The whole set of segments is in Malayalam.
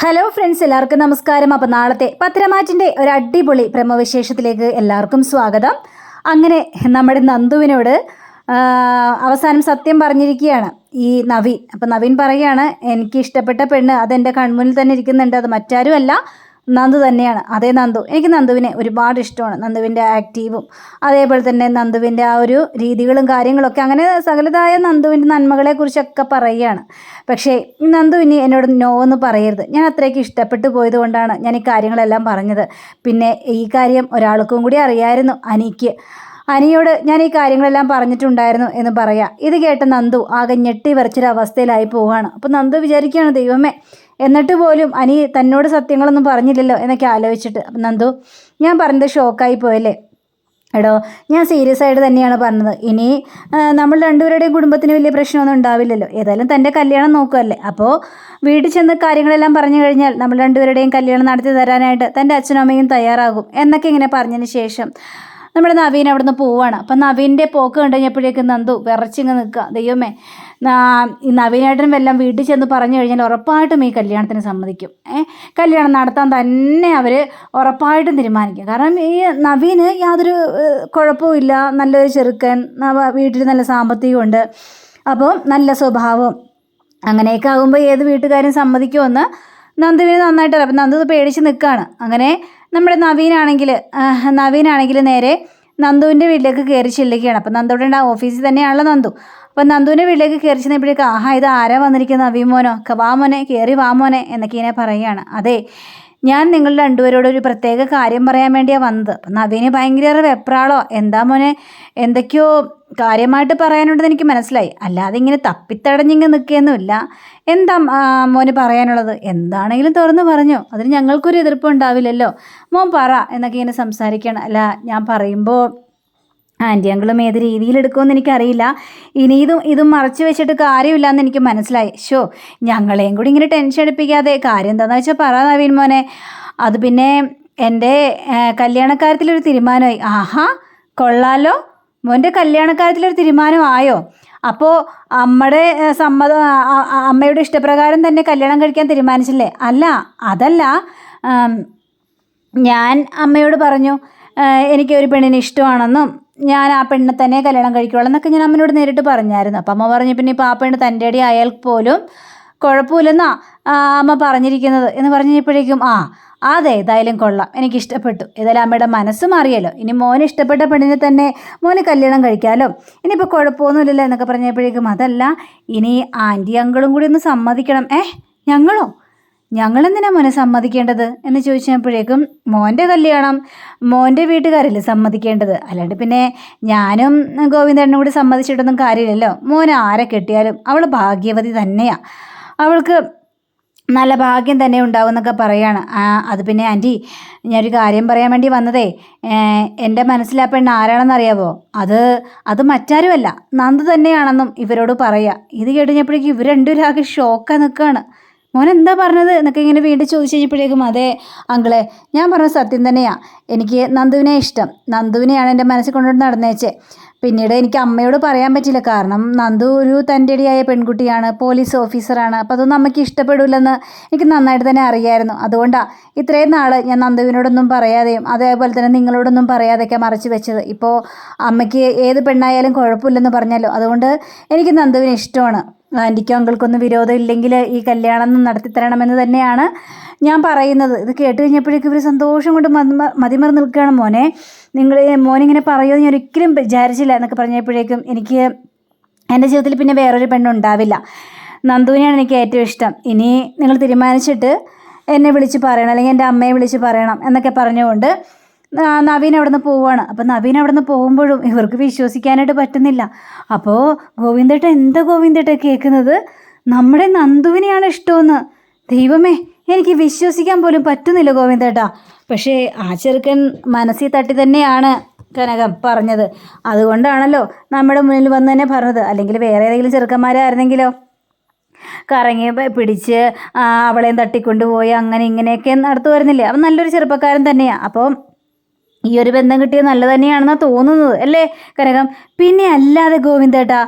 ഹലോ ഫ്രണ്ട്സ്, എല്ലാവർക്കും നമസ്കാരം. അപ്പോൾ നാളത്തെ പത്തരമാറ്റിൻ്റെ ഒരു അടിപൊളി പ്രമവിശേഷത്തിലേക്ക് എല്ലാവർക്കും സ്വാഗതം. അങ്ങനെ നമ്മുടെ നന്ദുവിനോട് അവസാനം സത്യം പറഞ്ഞിരിക്കുകയാണ് ഈ നവീൻ. അപ്പോൾ നവീൻ പറയുകയാണ്, എനിക്ക് ഇഷ്ടപ്പെട്ട പെണ്ണ് അതെൻ്റെ കൺമുന്നിൽ തന്നെ ഇരിക്കുന്നുണ്ട്, അത് മറ്റാരുമല്ല നന്ദു തന്നെയാണ്. അതേ നന്ദു, എനിക്ക് നന്ദുവിനെ ഒരുപാട് ഇഷ്ടമാണ്. നന്ദുവിൻ്റെ ആക്റ്റീവും അതേപോലെ തന്നെ നന്ദുവിൻ്റെ ആ ഒരു രീതികളും കാര്യങ്ങളൊക്കെ, അങ്ങനെ സകലതായ നന്ദുവിൻ്റെ നന്മകളെക്കുറിച്ചൊക്കെ പറയുകയാണ്. പക്ഷേ നന്ദു ഇനി എന്നോട് നോ എന്ന് പറയരുത്, ഞാൻ അത്രയ്ക്ക് ഇഷ്ടപ്പെട്ടു പോയത് കൊണ്ടാണ് ഞാൻ ഈ കാര്യങ്ങളെല്ലാം പറഞ്ഞത്. പിന്നെ ഈ കാര്യം ഒരാൾക്കും കൂടി അറിയായിരുന്നു, അനിയോട് ഞാൻ ഈ കാര്യങ്ങളെല്ലാം പറഞ്ഞിട്ടുണ്ടായിരുന്നു എന്ന് പറയാം. ഇത് കേട്ട നന്ദു ആകെ ഞെട്ടി വരച്ചൊരവസ്ഥയിലായി പോവുകയാണ്. അപ്പോൾ നന്ദു വിചാരിക്കുകയാണ്, ദൈവമേ, എന്നിട്ട് പോലും അനി തന്നോട് സത്യങ്ങളൊന്നും പറഞ്ഞില്ലല്ലോ എന്നൊക്കെ ആലോചിച്ചിട്ട്. അപ്പം നന്ദു, ഞാൻ പറഞ്ഞത് ഷോക്കായി പോയല്ലേ? എടോ, ഞാൻ സീരിയസ് ആയിട്ട് തന്നെയാണ് പറഞ്ഞത്. ഇനി നമ്മൾ രണ്ടുപേരുടെയും കുടുംബത്തിന് വലിയ പ്രശ്നമൊന്നും ഉണ്ടാവില്ലല്ലോ. ഏതായാലും തൻ്റെ കല്യാണം നോക്കുമല്ലേ, അപ്പോൾ വീട്ടിൽ ചെന്ന് കാര്യങ്ങളെല്ലാം പറഞ്ഞു കഴിഞ്ഞാൽ നമ്മൾ രണ്ടുപേരുടെയും കല്യാണം നടത്തി തരാനായിട്ട് തൻ്റെ അച്ഛനും അമ്മയും തയ്യാറാകും എന്നൊക്കെ ഇങ്ങനെ പറഞ്ഞതിന് ശേഷം നമ്മുടെ നവീൻ അവിടെ നിന്ന് പോവുകയാണ്. അപ്പം നവീൻ്റെ പോക്ക് കണ്ടു കഴിഞ്ഞപ്പോഴേക്കും നന്ദു വിറച്ചിങ്ങ് നിൽക്കുക. ദൈവമേ, ഈ നവീനായിട്ടും എല്ലാം വീട്ടിൽ ചെന്ന് പറഞ്ഞു കഴിഞ്ഞാൽ ഉറപ്പായിട്ടും ഈ കല്യാണത്തിന് സമ്മതിക്കും. കല്യാണം നടത്താൻ തന്നെ അവർ ഉറപ്പായിട്ടും തീരുമാനിക്കും. കാരണം ഈ നവീന് യാതൊരു കുഴപ്പമില്ല, നല്ലൊരു ചെറുക്കൻ, വീട്ടിൽ നല്ല സാമ്പത്തികമുണ്ട്, അപ്പോൾ നല്ല സ്വഭാവം, അങ്ങനെയൊക്കെ ആകുമ്പോൾ ഏത് വീട്ടുകാരും സമ്മതിക്കുമെന്ന് നന്ദുവിന് നന്നായിട്ട് അറിയാം. അപ്പം നന്ദു പേടിച്ച് നിൽക്കുകയാണ്. അങ്ങനെ നമ്മുടെ നവീനാണെങ്കിൽ നേരെ നന്ദുവിൻ്റെ വീട്ടിലേക്ക് കയറി ചെല്ലുകയാണ്. അപ്പം നന്ദുവിടെ ഓഫീസിൽ തന്നെയാണല്ലോ നന്ദു. അപ്പം നന്ദുവിൻ്റെ വീട്ടിലേക്ക് കയറി ചെന്നപ്പോഴേക്ക്, ആഹാ, ഇത് ആരാ വന്നിരിക്കുന്നത്? നവീൻ മോനോ? വാ മോനെ, കയറി വാ മോനെ എന്നൊക്കെ ഇങ്ങനെ പറയുകയാണ്. അതെ, ഞാൻ നിങ്ങൾ രണ്ടുപേരോട് ഒരു പ്രത്യേക കാര്യം പറയാൻ വേണ്ടിയാണ് വന്നത്. അപ്പം നവീന് ഭയങ്കര വെപ്രാളോ, എന്താ മോനെ, എന്തൊക്കെയോ കാര്യമായിട്ട് പറയാനുണ്ടെന്ന് എനിക്ക് മനസ്സിലായി, അല്ലാതെ ഇങ്ങനെ തപ്പിത്തടഞ്ഞിങ്ങ് നിൽക്കുകയൊന്നുമില്ല. എന്താ മോന് പറയാനുള്ളത്? എന്താണെങ്കിലും തുറന്ന് പറഞ്ഞോ, അതിന് ഞങ്ങൾക്കൊരു എതിർപ്പ് ഉണ്ടാവില്ലല്ലോ. മോൻ പറ എന്നൊക്കെ ഇങ്ങനെ സംസാരിക്കണം. അല്ല, ഞാൻ പറയുമ്പോൾ ആൻറ്റി അങ്കിളും ഏത് രീതിയിലെടുക്കുമെന്ന് എനിക്കറിയില്ല. ഇനി ഇതും മറച്ചു വെച്ചിട്ട് കാര്യമില്ല എന്ന് എനിക്ക് മനസ്സിലായി. ഞങ്ങളെയും കൂടി ഇങ്ങനെ ടെൻഷൻ എടുപ്പിക്കാതെ കാര്യം എന്താണെന്ന് വെച്ചാൽ പറ നവീൻ മോനെ. അത് പിന്നെ എൻ്റെ കല്യാണക്കാര്യത്തിലൊരു തീരുമാനമായി. ആഹാ, കൊള്ളാലോ, മോൻ്റെ കല്യാണക്കാര്യത്തിലൊരു തീരുമാനമായോ? അപ്പോൾ അമ്മയുടെ ഇഷ്ടപ്രകാരം തന്നെ കല്യാണം കഴിക്കാൻ തീരുമാനിച്ചില്ലേ? അല്ല, അതല്ല, ഞാൻ അമ്മയോട് പറഞ്ഞു എനിക്കൊരു പെണ്ണിനെ ഇഷ്ടമാണെന്നും ഞാൻ ആ പെണ്ണിനെ തന്നെ കല്യാണം കഴിക്കുള്ളൂ എന്നൊക്കെ ഞാൻ അമ്മയോട് നേരിട്ട് പറഞ്ഞായിരുന്നു. അപ്പം അമ്മ പറഞ്ഞു, പിന്നെ ഇപ്പോൾ ആ പെണ്ണ് തൻ്റെ അടി ആയാൽ പോലും കുഴപ്പമില്ലെന്നാ അമ്മ പറഞ്ഞിരിക്കുന്നത് എന്ന് പറഞ്ഞപ്പോഴേക്കും, അതേതായാലും കൊള്ളാം, എനിക്കിഷ്ടപ്പെട്ടു. ഏതായാലും അമ്മയുടെ മനസ്സും അറിയാലോ, ഇനി മോന് ഇഷ്ടപ്പെട്ട പെണ്ണിനെ തന്നെ മോന് കല്യാണം കഴിക്കാമല്ലോ, ഇനിയിപ്പോൾ കുഴപ്പമൊന്നുമില്ലല്ലോ എന്നൊക്കെ പറഞ്ഞപ്പോഴേക്കും, അതല്ല, ഇനി ആൻറ്റി അങ്കിളും കൂടി ഒന്ന് സമ്മതിക്കണം. ഞങ്ങളെന്തിനാ മോനെ സമ്മതിക്കേണ്ടത് എന്ന് ചോദിച്ചപ്പോഴേക്കും, മോൻ്റെ കല്യാണം മോൻ്റെ വീട്ടുകാരല്ലേ സമ്മതിക്കേണ്ടത്, അല്ലാണ്ട് പിന്നെ ഞാനും ഗോവിന്ദനും കൂടി സമ്മതിച്ചിട്ടൊന്നും കാര്യമില്ലല്ലോ. മോനെ ആരെ കെട്ടിയാലും അവൾ ഭാഗ്യവതി തന്നെയാണ്, അവൾക്ക് നല്ല ഭാഗ്യം തന്നെ ഉണ്ടാവും എന്നൊക്കെ പറയാണ്. അത് പിന്നെ ആൻറ്റി, ഞാനൊരു കാര്യം പറയാൻ വേണ്ടി വന്നതേ, എൻ്റെ മനസ്സിൽ ആ പെണ്ണ് ആരാണെന്നറിയാവോ? അത് മറ്റാരുമല്ല, നന്ദു തന്നെയാണെന്നും ഇവരോട് പറയുക. ഇത് കേട്ടുകഴിഞ്ഞപ്പോഴേക്കും ഇവർ രണ്ടുപേരും ആകെ ഷോക്കായി നിൽക്കുകയാണ്. മോൻ എന്താ പറഞ്ഞത് എന്നൊക്കെ ഇങ്ങനെ വീണ്ടും ചോദിച്ചു കഴിഞ്ഞപ്പോഴേക്കും, അതെ അങ്കിളെ, ഞാൻ പറഞ്ഞ സത്യം തന്നെയാണ്, എനിക്ക് നന്ദുവിനെ ഇഷ്ടം, നന്ദുവിനെയാണ് എൻ്റെ മനസ്സിൽ കൊണ്ടുവന്ന് നടന്നേച്ചേ. പിന്നീട് എനിക്ക് അമ്മയോട് പറയാൻ പറ്റില്ല, കാരണം നന്ദു ഒരു തൻ്റെടിയായ പെൺകുട്ടിയാണ്, പോലീസ് ഓഫീസറാണ്, അപ്പോൾ അതൊന്നും അമ്മയ്ക്ക് ഇഷ്ടപ്പെടില്ലെന്ന് എനിക്ക് നന്നായിട്ട് തന്നെ അറിയായിരുന്നു. അതുകൊണ്ടാണ് ഇത്രയും നാൾ ഞാൻ നന്ദുവിനോടൊന്നും പറയാതെയും അതേപോലെ തന്നെ നിങ്ങളോടൊന്നും പറയാതെയൊക്കെ മറച്ചു വെച്ചത്. ഇപ്പോൾ അമ്മയ്ക്ക് ഏത് പെണ്ണായാലും കുഴപ്പമില്ലെന്ന് പറഞ്ഞല്ലോ, അതുകൊണ്ട് എനിക്ക് നന്ദുവിനെ ഇഷ്ടമാണ്. ആൻറ്റിക്കും അങ്കിൾക്കൊന്നും വിരോധം ഇല്ലെങ്കിൽ ഈ കല്യാണം നടത്തിത്തരണമെന്ന് തന്നെയാണ് ഞാൻ പറയുന്നത്. ഇത് കേട്ട് കഴിഞ്ഞപ്പോഴേക്കും ഇവർ സന്തോഷം കൊണ്ട് മതിമറന്ന് നിൽക്കുകയാണ്. മോനിങ്ങനെ പറയുമെന്ന് ഞാൻ ഒരിക്കലും വിചാരിച്ചില്ല എന്നൊക്കെ പറഞ്ഞപ്പോഴേക്കും, എനിക്ക് എൻ്റെ ജീവിതത്തിൽ പിന്നെ വേറൊരു പെണ്ണുണ്ടാവില്ല, നന്ദുവിനെയാണ് എനിക്ക് ഏറ്റവും ഇഷ്ടം. ഇനി നിങ്ങൾ തീരുമാനിച്ചിട്ട് എന്നെ വിളിച്ച് പറയണം, അല്ലെങ്കിൽ എൻ്റെ അമ്മയെ വിളിച്ച് പറയണം എന്നൊക്കെ പറഞ്ഞുകൊണ്ട് നവീൻ അവിടെ നിന്ന് പോവുകയാണ്. അപ്പം നവീൻ അവിടെ നിന്ന് പോകുമ്പോഴും ഇവർക്ക് വിശ്വസിക്കാനായിട്ട് പറ്റുന്നില്ല. അപ്പോൾ എന്താ ഗോവിന്ദേട്ട കേൾക്കുന്നത്? നമ്മുടെ നന്ദുവിനെയാണ് ഇഷ്ടമെന്ന്. ദൈവമേ, എനിക്ക് വിശ്വസിക്കാൻ പോലും പറ്റുന്നില്ല ഗോവിന്ദേട്ട. പക്ഷേ ആ ചെറുക്കൻ മനസ്സിൽ തട്ടി തന്നെയാണ് കനകം പറഞ്ഞത്, അതുകൊണ്ടാണല്ലോ നമ്മുടെ മുന്നിൽ വന്ന് തന്നെ പറഞ്ഞത്. അല്ലെങ്കിൽ വേറെ ഏതെങ്കിലും ചെറുക്കന്മാരായിരുന്നെങ്കിലോ കറങ്ങി പിടിച്ച് അവളെയും തട്ടിക്കൊണ്ടുപോയി അങ്ങനെ ഇങ്ങനെയൊക്കെ നടത്തുമായിരുന്നില്ലേ? അവൻ നല്ലൊരു ചെറുപ്പക്കാരൻ തന്നെയാണ്. അപ്പോൾ ഈ ഒരു ബന്ധം കിട്ടിയത് നല്ല തന്നെയാണെന്നാണ് തോന്നുന്നത്, അല്ലേ കനകം? പിന്നെ അല്ലാതെ ഗോവിന്ദേട്ടാ,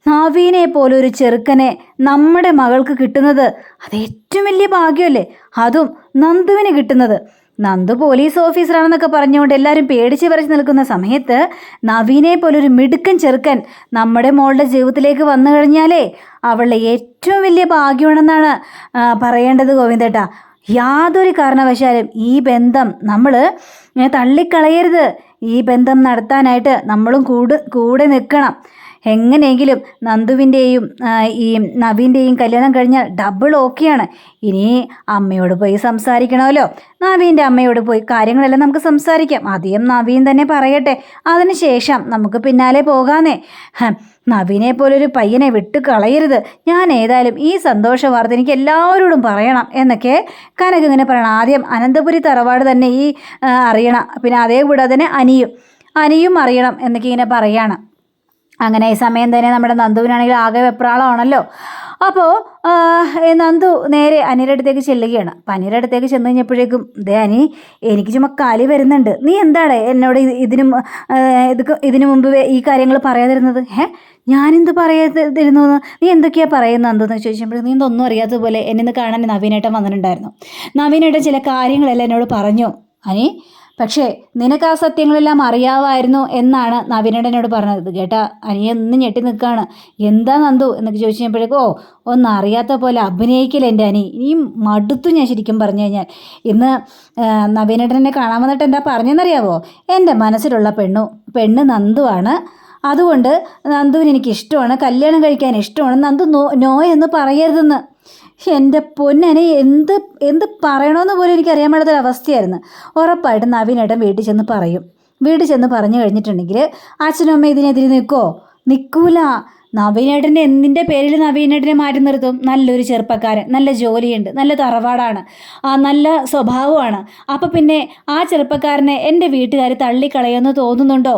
നവീനെ പോലൊരു ചെറുക്കനെ നമ്മുടെ മകൾക്ക് കിട്ടുന്നത് അത് ഏറ്റവും വലിയ ഭാഗ്യമല്ലേ, അതും നന്ദുവിന് കിട്ടുന്നത്. നന്ദു പോലീസ് ഓഫീസറാണെന്നൊക്കെ പറഞ്ഞുകൊണ്ട് എല്ലാവരും പേടിച്ച് വിറച്ച് നിൽക്കുന്ന സമയത്ത് നവീനെ പോലൊരു മിടുക്കൻ ചെറുക്കൻ നമ്മുടെ മോളുടെ ജീവിതത്തിലേക്ക് വന്നു കഴിഞ്ഞാലേ അവളുടെ ഏറ്റവും വലിയ ഭാഗ്യമാണെന്നാണ് പറയേണ്ടത് ഗോവിന്ദേട്ടാ. യാതൊരു കാരണവശാലും ഈ ബന്ധം നമ്മൾ തള്ളിക്കളയരുത്. ഈ ബന്ധം നടത്താനായിട്ട് നമ്മളും കൂടെ നിൽക്കണം. എങ്ങനെയെങ്കിലും നന്ദുവിൻ്റെയും ഈ നവീൻ്റെയും കല്യാണം കഴിഞ്ഞാൽ ഡബിൾ ഓക്കെയാണ്. ഇനി അമ്മയോട് പോയി സംസാരിക്കണമല്ലോ. നവീൻ്റെ അമ്മയോട് പോയി കാര്യങ്ങളെല്ലാം നമുക്ക് സംസാരിക്കാം. ആദ്യം നവീൻ തന്നെ പറയട്ടെ, അതിനുശേഷം നമുക്ക് പിന്നാലെ പോകാന്നേ. നവീനെ പോലൊരു പയ്യനെ വിട്ട് കളയരുത്. ഞാൻ ഏതായാലും ഈ സന്തോഷ വാർത്ത എനിക്ക് എല്ലാവരോടും പറയണം എന്നൊക്കെ കനക ഇങ്ങനെ പറയണം. ആദ്യം അനന്തപുരി തറവാട് തന്നെ ഈ അറിയണം, പിന്നെ അതേ കൂടാതെ തന്നെ അനിയും അറിയണം എന്നൊക്കെ ഇങ്ങനെ പറയാണ്. അങ്ങനെ ഈ സമയം തന്നെ നമ്മുടെ നന്ദുവിനാണെങ്കിൽ ആകെ വെപ്രാളമാണല്ലോ. അപ്പോൾ നന്ദു നേരെ അനിയുടെ അടുത്തേക്ക് ചെല്ലുകയാണ്. അപ്പം അനിയുടെ അടുത്തേക്ക് ചെന്ന് കഴിഞ്ഞപ്പോഴേക്കും ദേ അനി, എനിക്ക് ചുമ്മാ കാലി വരുന്നുണ്ട്. നീ എന്താണ് എന്നോട് ഇതിനു മുമ്പ് ഈ കാര്യങ്ങൾ പറയാതിരുന്നത്? ഞാനെന്ത് പറയാതിരുന്നു? നീ എന്തൊക്കെയാണ് പറയുന്നത് എന്തെന്ന് ചോദിച്ചപ്പോൾ നീ എന്തൊന്നും അറിയാത്ത പോലെ എന്നെ ഒന്ന് കാണാൻ നവീനേട്ടൻ വന്നിട്ടുണ്ടായിരുന്നു. നവീനേട്ടൻ ചില കാര്യങ്ങളെല്ലാം എന്നോട് പറഞ്ഞു അനി, പക്ഷേ നിനക്ക് ആ സത്യങ്ങളെല്ലാം അറിയാമായിരുന്നു എന്നാണ് നവീനേട്ടനോട് പറഞ്ഞത്. കേട്ടാ അനിയെ ഒന്ന് ഞെട്ടി നിൽക്കുകയാണ്. എന്താ നന്ദു എന്നൊക്കെ ചോദിച്ചു കഴിഞ്ഞപ്പോഴേക്കോ ഒന്നും അറിയാത്ത പോലെ അഭിനയിക്കില്ല എൻ്റെ അനി. ഈ മടുത്തു ഞാൻ ശരിക്കും പറഞ്ഞു കഴിഞ്ഞാൽ. ഇന്ന് നവീനേട്ടനെ കാണാൻ വന്നിട്ട് എന്താ പറഞ്ഞെന്നറിയാവോ? എൻ്റെ മനസ്സിലുള്ള പെണ്ണ് നന്ദുവാണ്. അതുകൊണ്ട് നന്ദുവിന് എനിക്ക് ഇഷ്ടമാണ്, കല്യാണം കഴിക്കാൻ ഇഷ്ടമാണ്. നന്ദു നോ എന്ന് പറയരുതെന്ന്. എൻ്റെ പൊന്നനെ എന്ത് പറയണമെന്ന് പോലും എനിക്ക് അറിയാൻ പാടാത്തൊരവസ്ഥയായിരുന്നു. ഉറപ്പായിട്ടും നവീനേട്ടൻ വീട്ടിൽ ചെന്ന് പറയും. വീട്ടിൽ ചെന്ന് പറഞ്ഞു കഴിഞ്ഞിട്ടുണ്ടെങ്കിൽ അച്ഛനും അമ്മ ഇതിനെതിരെ നിൽക്കൂല. നവീനേട്ടൻ്റെ എന്തിൻ്റെ പേരിൽ നവീനേട്ടനെ മാറ്റി നിർത്തും? നല്ലൊരു ചെറുപ്പക്കാരൻ, നല്ല ജോലിയുണ്ട്, നല്ല തറവാടാണ്, നല്ല സ്വഭാവമാണ്. അപ്പം പിന്നെ ആ ചെറുപ്പക്കാരനെ എൻ്റെ വീട്ടുകാർ തള്ളിക്കളയുമെന്ന് തോന്നുന്നുണ്ടോ?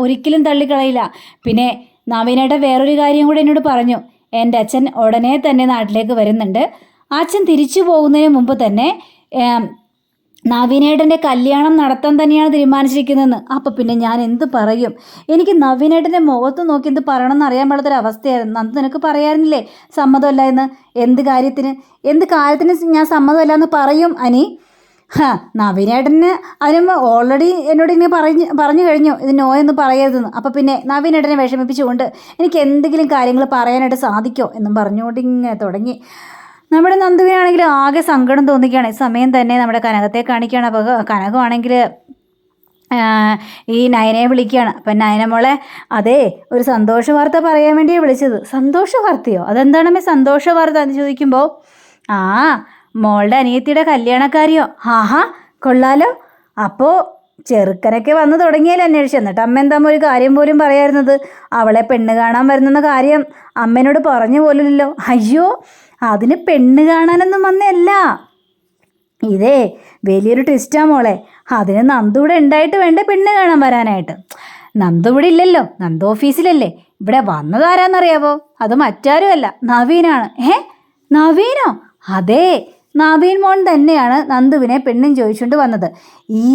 ഒരിക്കലും തള്ളിക്കളയില്ല. പിന്നെ നവീനേട്ടൻ വേറൊരു കാര്യം കൂടെ എന്നോട് പറഞ്ഞു. എൻ്റെ അച്ഛൻ ഉടനെ തന്നെ നാട്ടിലേക്ക് വരുന്നുണ്ട്. അച്ഛൻ തിരിച്ചു പോകുന്നതിന് മുമ്പ് തന്നെ നവീനേട്ടൻ്റെ കല്യാണം നടത്താൻ തന്നെയാണ് തീരുമാനിച്ചിരിക്കുന്നതെന്ന്. അപ്പം പിന്നെ ഞാൻ എന്ത് പറയും? എനിക്ക് നവീനേട്ടൻ്റെ മുഖത്ത് നോക്കി എന്ത് പറയണമെന്ന് അറിയാൻ പാടാത്തൊരവസ്ഥയായിരുന്നു. നന്ദു നിനക്ക് പറയാറുന്നില്ലേ സമ്മതമല്ല എന്ന്? എന്ത് കാര്യത്തിന് ഞാൻ സമ്മതമല്ല എന്ന് പറയും അനി? നവീനേട്ടന് അതിന് ഓൾറെഡി എന്നോട് ഇങ്ങനെ പറഞ്ഞു കഴിഞ്ഞു ഇത് നോ എന്ന് പറയരുതെന്ന്. അപ്പോൾ പിന്നെ നവീനേട്ടനെ വിഷമിപ്പിച്ചുകൊണ്ട് എനിക്ക് എന്തെങ്കിലും കാര്യങ്ങൾ പറയാനായിട്ട് സാധിക്കുമോ എന്നും പറഞ്ഞുകൊണ്ട് ഇങ്ങനെ തുടങ്ങി. നമ്മുടെ നന്ദുവിനാണെങ്കിൽ ആകെ സങ്കടം തോന്നിക്കുകയാണ്. ഈ സമയം തന്നെ നമ്മുടെ കനകത്തെ കാണിക്കുകയാണ്. അപ്പോൾ കനകമാണെങ്കിൽ ഈ നയനയെ വിളിക്കുകയാണ്. അപ്പം നയന മോളെ, അതേ ഒരു സന്തോഷ വാർത്ത പറയാൻ വേണ്ടിയാണ് വിളിച്ചത്. സന്തോഷ വാർത്തയോ? അതെന്താണമ്മേ സന്തോഷ വാർത്ത എന്ന് ചോദിക്കുമ്പോൾ മോളുടെ അനിയത്തിയുടെ കല്യാണക്കാരിയോ? കൊള്ളാലോ. അപ്പോൾ ചെറുക്കനൊക്കെ വന്ന് തുടങ്ങിയാലും അന്വേഷിച്ചു. എന്നിട്ട് അമ്മ എന്താ ഒരു കാര്യം പോലും പറയായിരുന്നത്? അവളെ പെണ്ണ് കാണാൻ വരുന്നെന്ന കാര്യം അമ്മേനോട് പറഞ്ഞു പോലുമില്ലല്ലോ. അയ്യോ, അതിന് പെണ്ണ് കാണാനൊന്നും വന്നല്ല. ഇതേ വലിയൊരു ട്വിസ്റ്റാ മോളെ. അതിന് നന്ദു ഇവിടെ ഉണ്ടായിട്ട് വേണ്ടേ പെണ്ണ് കാണാൻ വരാനായിട്ട്? നന്ദു ഇവിടെ ഇല്ലല്ലോ, നന്ദു ഓഫീസിലല്ലേ. ഇവിടെ വന്നത് ആരാന്നറിയാവോ? അത് മറ്റാരുമല്ല, നവീനാണ്. നവീനോ? അതെ, നവീൻ മോൻ തന്നെയാണ് നന്ദുവിനെ പെണ്ണും ചോദിച്ചുകൊണ്ട് വന്നത്. ഈ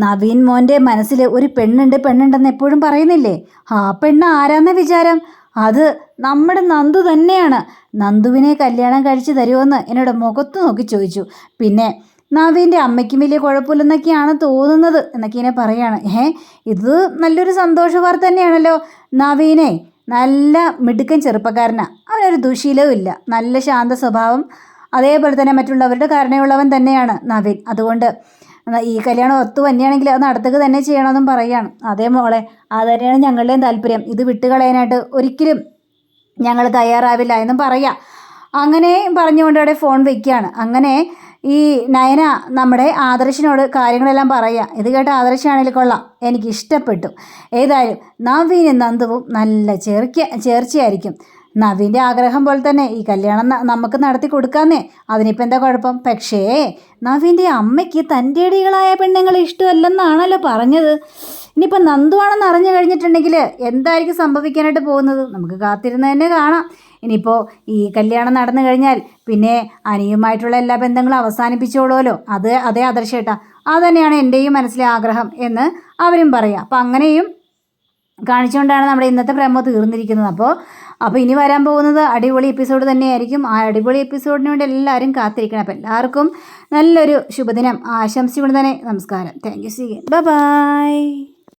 നവീൻ മോൻ്റെ മനസ്സിൽ ഒരു പെണ്ണുണ്ടെന്ന് എപ്പോഴും പറയുന്നില്ലേ? ആ പെണ്ണ് ആരാന്ന വിചാരം? അത് നമ്മുടെ നന്ദു തന്നെയാണ്. നന്ദുവിനെ കല്യാണം കഴിച്ച് തരുമെന്ന് എന്നോട് മുഖത്ത് നോക്കി ചോദിച്ചു. പിന്നെ നവീൻ്റെ അമ്മയ്ക്കും വലിയ കുഴപ്പമില്ലെന്നൊക്കെയാണ് തോന്നുന്നത് എന്നൊക്കെ ഇങ്ങനെ പറയാണ്. ഇത് നല്ലൊരു സന്തോഷ വാർത്ത തന്നെയാണല്ലോ. നവീനെ നല്ല മിടുക്കൻ ചെറുപ്പക്കാരനാണ്. അവനൊരു ദുശീലവും ഇല്ല, നല്ല ശാന്ത സ്വഭാവം, അതേപോലെ തന്നെ മറ്റുള്ളവരുടെ കരുണയുള്ളവൻ തന്നെയാണ് നവീൻ. അതുകൊണ്ട് ഈ കല്യാണം ഒത്തു തന്നെയാണെങ്കിൽ അത് നടത്തുക തന്നെ ചെയ്യണമെന്നും പറയുകയാണ്. അതേ മോളെ, അത് തന്നെയാണ് ഞങ്ങളുടെയും താല്പര്യം. ഇത് വിട്ടുകളയാനായിട്ട് ഒരിക്കലും ഞങ്ങൾ തയ്യാറാവില്ല എന്നും പറയാം. അങ്ങനെ പറഞ്ഞുകൊണ്ട് അവിടെ ഫോൺ വയ്ക്കുകയാണ്. അങ്ങനെ ഈ നയന നമ്മുടെ ആദർശിനോട് കാര്യങ്ങളെല്ലാം പറയുക. ഇത് കേട്ട ആദർശാണെങ്കിൽ കൊള്ളാം, എനിക്കിഷ്ടപ്പെട്ടു. ഏതായാലും നവീനും നന്ദുവും നല്ല ചേർച്ചയായിരിക്കും. നവീൻ്റെ ആഗ്രഹം പോലെ തന്നെ ഈ കല്യാണം നമുക്ക് നടത്തി കൊടുക്കാന്നേ. അതിനിപ്പോൾ എന്താ കുഴപ്പം? പക്ഷേ നവീൻ്റെ അമ്മയ്ക്ക് തൻ്റെ അടികളായ പെണ്ണുങ്ങളെ ഇഷ്ടമല്ലെന്നാണല്ലോ പറഞ്ഞത്. ഇനിയിപ്പോൾ നന്ദുവാണെന്ന് അറിഞ്ഞു കഴിഞ്ഞിട്ടുണ്ടെങ്കിൽ എന്തായിരിക്കും സംഭവിക്കാനായിട്ട് പോകുന്നത്? നമുക്ക് കാത്തിരുന്ന് തന്നെ കാണാം. ഇനിയിപ്പോൾ ഈ കല്യാണം നടന്നു കഴിഞ്ഞാൽ പിന്നെ അനിയുമായിട്ടുള്ള എല്ലാ ബന്ധങ്ങളും അവസാനിപ്പിച്ചോളുമല്ലോ. അതേ ആദർശേട്ടാ, അത് തന്നെയാണ് എൻ്റെയും മനസ്സിലെ ആഗ്രഹം എന്ന് അവരും പറയാം. അപ്പോൾ അങ്ങനെയും കാണിച്ചുകൊണ്ടാണ് നമ്മുടെ ഇന്നത്തെ പ്രേമോ തീർന്നിരിക്കുന്നത്. അപ്പോൾ അപ്പോൾ ഇനി വരാൻ പോകുന്നത് അടിപൊളി എപ്പിസോഡ് തന്നെയായിരിക്കും. ആ അടിപൊളി എപ്പിസോഡിന് വേണ്ടി എല്ലാവരും കാത്തിരിക്കണം. അപ്പോൾ എല്ലാവർക്കും നല്ലൊരു ശുഭദിനം ആശംസിച്ചുകൊണ്ട് തന്നെ നമസ്കാരം. Thank you. See you. By.